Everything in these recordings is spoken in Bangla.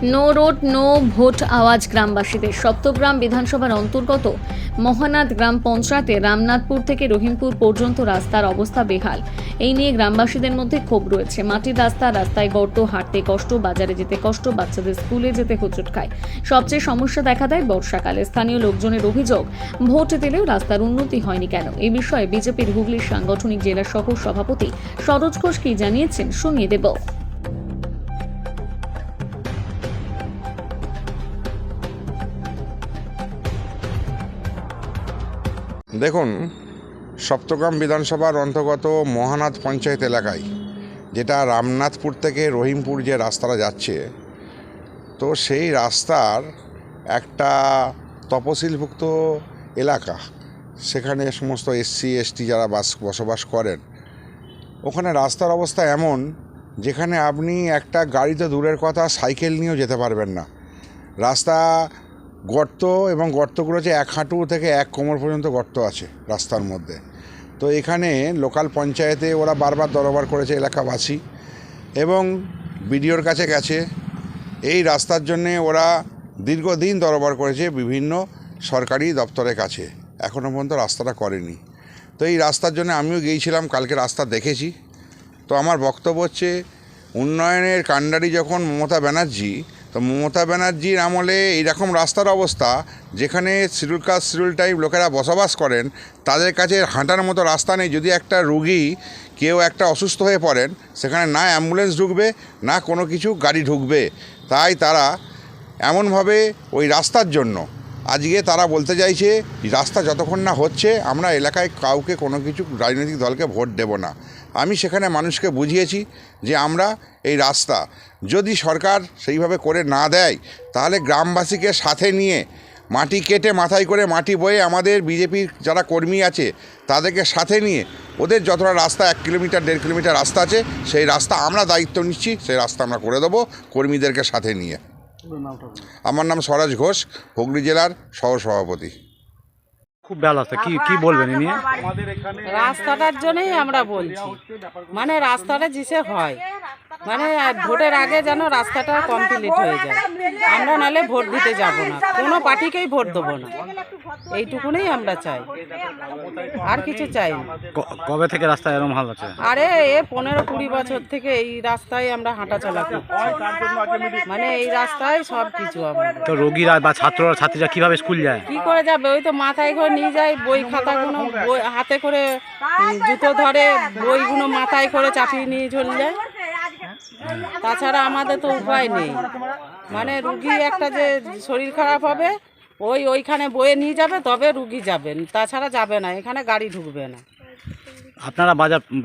নো রোড নো ভোট আওয়াজ গ্রামবাসীদের। সপ্তগ্রাম বিধানসভার অন্তর্গত মহানাদ গ্রাম পঞ্চায়েতে রামনাথপুর থেকে রহিমপুর পর্যন্ত রাস্তার অবস্থা বেহাল। এই নিয়ে গ্রামবাসীদের মধ্যে ক্ষোভ রয়েছে। মাটির রাস্তায় গর্ত, হাঁটতে কষ্ট, বাজারে যেতে কষ্ট, বাচ্চাদের স্কুলে যেতে হোঁচট খায়। সবচেয়ে সমস্যা দেখা দেয় বর্ষাকালে। স্থানীয় লোকজনের অভিযোগ, ভোট দিলেও রাস্তার উন্নতি হয়নি কেন। এই বিষয়ে বিজেপির হুগলির সাংগঠনিক জেলা সহ সভাপতি সরোজ ঘোষ কি জানিয়েছেন শুনিয়ে দেব। দেখুন, সপ্তগ্রাম বিধানসভার অন্তর্গত মহানাদ পঞ্চায়েত এলাকায়, যেটা রামনাথপুর থেকে রহিমপুর যে রাস্তাটা যাচ্ছে, তো সেই রাস্তার একটা তপশিলভুক্ত এলাকা, সেখানে সমস্ত এসসি এসটি যারা বসবাস করেন, ওখানে রাস্তার অবস্থা এমন যেখানে আপনি একটা গাড়িতে দূরের কথা, সাইকেল নিয়েও যেতে পারবেন না। রাস্তা গর্ত, এবং গর্তগুলো হচ্ছে 1 হাঁটু থেকে 1 কোমর পর্যন্ত গর্ত আছে রাস্তার মধ্যে। তো এখানে লোকাল পঞ্চায়েতে ওরা বারবার দরবার করেছে এলাকাবাসী, এবং বিডিওর কাছে গেছে। এই রাস্তার জন্যে ওরা দীর্ঘদিন দরবার করেছে বিভিন্ন সরকারি দপ্তরের কাছে, এখনও পর্যন্ত রাস্তাটা করেনি। তো এই রাস্তার জন্য আমিও গিয়েছিলাম, কালকে রাস্তা দেখেছি। তো আমার বক্তব্য হচ্ছে, উন্নয়নের কাণ্ডারি যখন মমতা ব্যানার্জি, তো মমতা ব্যানার্জির আমলে এইরকম রাস্তার অবস্থা, যেখানে শিডিউল কাস্ট শিডিউল টাইপ লোকেরা বসবাস করেন, তাদের কাছে হাঁটার মতো রাস্তা নেই। যদি একটা রুগী, কেউ একটা অসুস্থ হয়ে পড়েন, সেখানে না অ্যাম্বুলেন্স ঢুকবে, না কোনো কিছু গাড়ি ঢুকবে। তাই তারা এমনভাবে ওই রাস্তার জন্য আজকে তারা বলতে চাইছে, রাস্তা যতক্ষণ না হচ্ছে আমরা এলাকায় কাউকে কোনো কিছু রাজনৈতিক দলকে ভোট দেব না। আমি সেখানে মানুষকে বুঝিয়েছি যে আমরা এই রাস্তা যদি সরকার সেইভাবে করে না দেয়, তাহলে গ্রামবাসীকে সাথে নিয়ে মাটি কেটে মাথায় করে মাটি বয়ে আমাদের বিজেপির যারা কর্মী আছে তাদেরকে সাথে নিয়ে ওদের যতটা রাস্তা 1 কিলোমিটার 1.5 কিলোমিটার রাস্তা আছে, সেই রাস্তা আমরা দায়িত্ব নিচ্ছি, সেই রাস্তা আমরা করে দেবো কর্মীদেরকে সাথে নিয়ে। আমার নাম সরোজ ঘোষ, হুগলি জেলার সহসভাপতি। খুব ভালো আছে। কি বলবেন এ নিয়ে? রাস্তাটার জন্যই আমরা বলছি, মানে রাস্তাটা জিসে হয়, মানে ভোটের আগে যেন রাস্তাটা কমপ্লিট হয়ে যায়। আমরা নালে ভোট দিতে যাব না, কোনো পার্টিকেই ভোট দেবো না, এইটুকুনই আমরা চাই, আর কিছু চাই না। কবে থেকে রাস্তা এরকম হাল আছে? আরে 15-20 বছর থেকে এই রাস্তায় আমরা হাঁটাচলা করছি, মানে এই রাস্তায় সব কিছু। আমরা তো রোগীরা বা ছাত্রীরা কিভাবে স্কুল যায়? কি করে যাবে? ওই তো মাথায় করে নিয়ে যায়, বই খাতাগুলো হাতে করে, জুতো ধরে বইগুলো মাথায় করে চাপিয়ে নিয়ে চলে যায়। তাছাড়া আমাদের তো উপায় নেই, মানে রুগী একটা যে শরীর খারাপ হবে, ওইখানে বয়ে নিয়ে যাবে, তবে রুগী যাবেন, তাছাড়া যাবে না, এখানে গাড়ি ঢুকবে না। আপনারা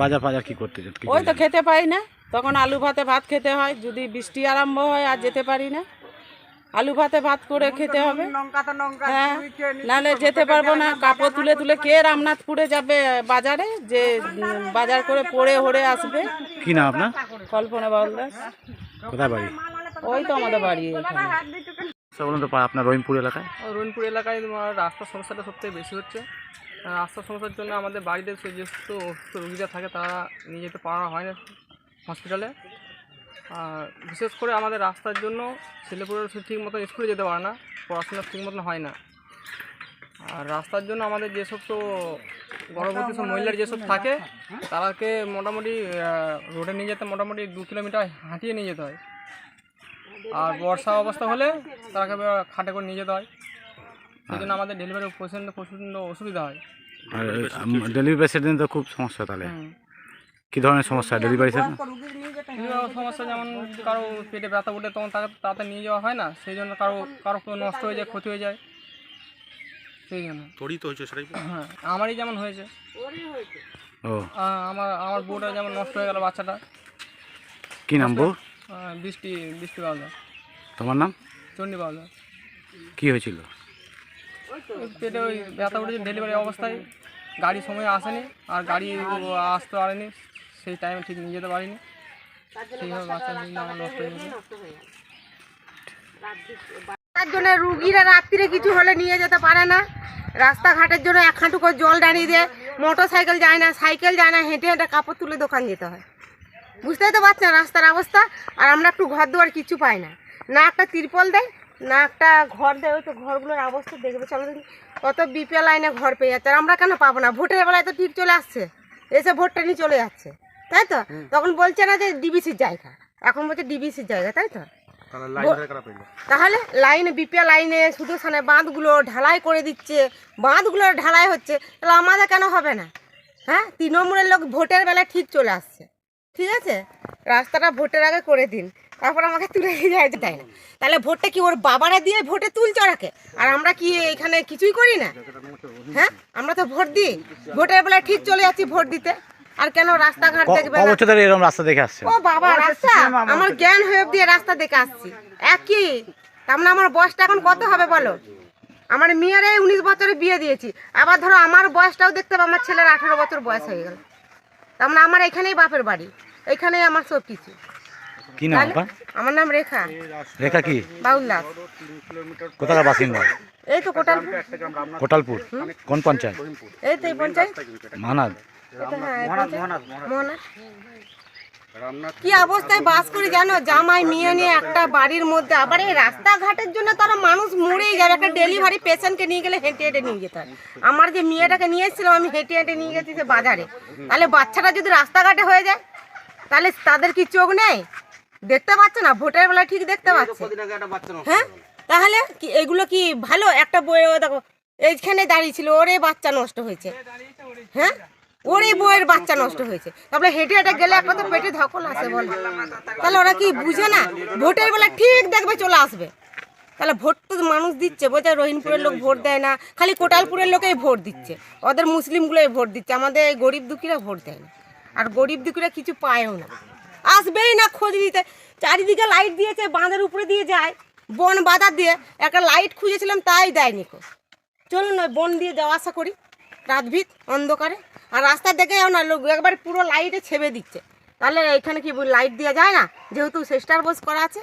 বাজার কি করতে চান? ওই তো খেতে পাই না, তখন আলু ভাতে ভাত খেতে হয়। যদি বৃষ্টি আরম্ভ হয় আর যেতে পারি না, আলু ভাতে ভাত করে খেতে হবে। হ্যাঁ, নাহলে যেতে পারবো না। কাপড় তুলে তুলে কে রামনাথপুরে যাবে বাজারে, যে বাজার করে পড়ে হরে আসবে। কি না আপনার? কল্পনা বলদাস। কোথায় বাড়ি? ওই তো আমাদের বাড়ি এখানে। বলুন তো, আপনার রহিমপুর এলাকায়? রহিমপুর এলাকায় রাস্তার সমস্যাটা সবথেকে বেশি হচ্ছে। রাস্তার সমস্যার জন্য আমাদের বাড়িতে যে সমস্ত অসুস্থ রোগীরা থাকে, তারা নিয়ে যেতে পারা হয় না হসপিটালে। আর বিশেষ করে আমাদের রাস্তার জন্য ছেলেপুলেরা ঠিক মতো স্কুলে যেতে পারে না, পড়াশোনা ঠিক মতন হয় না। আর রাস্তার জন্য আমাদের যেসব তো গর্ভবতী সব মহিলার যেসব থাকে, তারাকে মোটামুটি রোডে নিয়ে যেতে মোটামুটি 2 কিলোমিটার হাঁটিয়ে নিয়ে যেতে হয়। আর বর্ষা অবস্থা হলে তাকে খাটে করে নিয়ে যেতে হয়। সেই জন্য আমাদের ডেলিভারি প্রচণ্ড অসুবিধা হয়। আর ডেলিভারি পেশেন্টের তো খুব সমস্যা। তাহলে কী ধরনের সমস্যা ডেলিভারি সমস্যা? যেমন কারো পেটে ব্যথা উঠে, তখন তাকে তাড়াতাড়ি নিয়ে যাওয়া হয় না। সেই জন্য কারো নষ্ট হয়ে যায়, ক্ষতি হয়ে যায়। সেই জন্য তোরই তো হয়েছে সেটাই। হ্যাঁ, আমারই যেমন হয়েছে। ও, আমার বউটা যেমন নষ্ট হয়ে গেল, বাচ্চাটা। কি নাম বউ? বৃষ্টি বাউলা। তোমার নাম? চণ্ডী বাউলা। কি হয়েছিল? পেটে ওই ব্যথা উঠেছে ডেলিভারি অবস্থায়, গাড়ি সময় আসেনি, আর গাড়ি আসতে পারেনি, সেই টাইমে ঠিক নিয়ে যেতে পারিনি। সেইভাবে বাচ্চার জন্য আমার নষ্ট হয়ে গেছে। তার জন্য রুগীরা রাত্রিরে কিছু হলে নিয়ে যেতে পারে না। রাস্তাঘাটের জন্য 1 হাঁটু করে জল দাঁড়িয়ে দেয়, মোটর সাইকেল যায় না, সাইকেল যায় না, হেঁটে হেঁটে কাপড় তুলে দোকান যেতে হয়। বুঝতেই তো পারছেন রাস্তার অবস্থা। আর আমরা একটু ঘর দুয়ার কিছু পাই না। না একটা তিরপল দেয়, না একটা ঘর দেয়। ওই তো ঘরগুলোর অবস্থা দেখবে, চলো দেখি কত বিপিএল লাইনে ঘর পেয়ে যাচ্ছে, আর আমরা কেন পাবো না? ভোটের বেলায় তো ঠিক চলে আসছে, এসে ভোটটা নিয়ে চলে যাচ্ছে, তাই তো? তখন বলছে না যে ডিবিসির জায়গা, এখন বলছে ডিবিসির জায়গা, তাই তো? তাহলে লাইনে বিপিএল লাইনে শুধু সামনে বাঁধগুলো ঢালাই করে দিচ্ছে, বাঁধগুলো ঢালাই হচ্ছে, তাহলে আমাদের কেন হবে না? হ্যাঁ, তৃণমূলের লোক ভোটের বেলায় ঠিক চলে আসছে, ঠিক আছে? রাস্তাটা ভোটের আগে করে দিন, তারপর আমাকে তুলে নিয়ে যায়, তাই না? তাহলে ভোটটা কি ওর বাবারা দিয়ে ভোটে তুলছে ওরাকে, আর আমরা কি এখানে কিছুই করি না? হ্যাঁ, আমরা তো ভোট দিই, ভোটের বেলায় ঠিক চলে যাচ্ছি ভোট দিতে, আর কেন রাস্তাঘাট দেখবে না? বছর ধরে এরকম রাস্তা দেখে আসছে? ও বাবা, রাস্তা আমার জ্ঞান হয়ে অব্দি রাস্তা দেখে আসছি একই। তার মানে আমার বয়সটা এখন কত হবে বলো? আমার মেয়ের 19 বছরে বিয়ে দিয়েছি, আবার ধরো আমার বয়সটাও দেখতে হবে, আমার ছেলের 18 বছর বয়স হয়ে গেল। তার মানে আমার এখানেই বাপের বাড়ি, এখানেই আমার সব কিছু। কি নাম আপনার? আমার নাম রেখা। রেখা কি? বাউল্লাস। কোথাকার বাসিন্দা? এই তো কোটালপুর। কোটালপুর। কোন পঞ্চায়েত? এই তো এই পঞ্চায়েত। মানাদ। এটা হ্যাঁ, মোহনা। কি অবস্থায় বাস করি জানো? জামাই মেয়ে নিয়ে একটা বাড়ির মধ্যে, আবার এই রাস্তাঘাটের জন্য তারা মানুষ মরেই যাবে। একটা ডেলিভারি পেশেন্টকে নিয়ে গেলে হেঁটে হেঁটে নিয়ে যেতে হয়। আমার যে মেয়েটাকে নিয়ে এসেছিলাম, আমি হেঁটে হেঁটে নিয়ে গেছি সে বাজারে। তাহলে বাচ্চাটা যদি রাস্তাঘাটে হয়ে যায়, তাহলে তাদের কি চোখ নেই? দেখতে পাচ্ছে না? ভোটের বেলা ঠিক দেখতে পাচ্ছে। হ্যাঁ, তাহলে কি এগুলো কি ভালো? একটা বইয়ে দেখো এইখানে দাঁড়িয়ে ছিল, ওরে বাচ্চা নষ্ট হয়েছে। হ্যাঁ, ওরে বইয়ের বাচ্চা নষ্ট হয়েছে, তারপরে হেঁটে হেঁটে গেলে একটা তো পেটে ধকল আসে বল। তাহলে ওরা কি বুঝে না? ভোটের বেলা ঠিক দেখবে চলে আসবে। তাহলে ভোট তো মানুষ দিচ্ছে, বলছে রহিমপুরের লোক ভোট দেয় না, খালি কোটালপুরের লোকেই ভোট দিচ্ছে, ওদের মুসলিমগুলোই ভোট দিচ্ছে, আমাদের এই গরিব দুঃখীরা ভোট দেয় না। আর গরিব দুঃখীরা কিছু পায়ও না, আসবেই না খোঁজ দিতে। চারিদিকে লাইট দিয়েছে, বাঁধের উপরে দিয়ে যায়, বন বাধা দিয়ে একটা লাইট খুঁজেছিলাম, তাই দেয়নি। চলুন না বন দিয়ে যাওয়া আসা করি রাত ভিত অন্ধকারে, আর রাস্তা দেখে যাও না, লোক একবার পুরো লাইটে ছেপে দিচ্ছে। তাহলে এখানে কি লাইট দেওয়া যায় না? যেহেতু সেস্টার বোস করা আছে।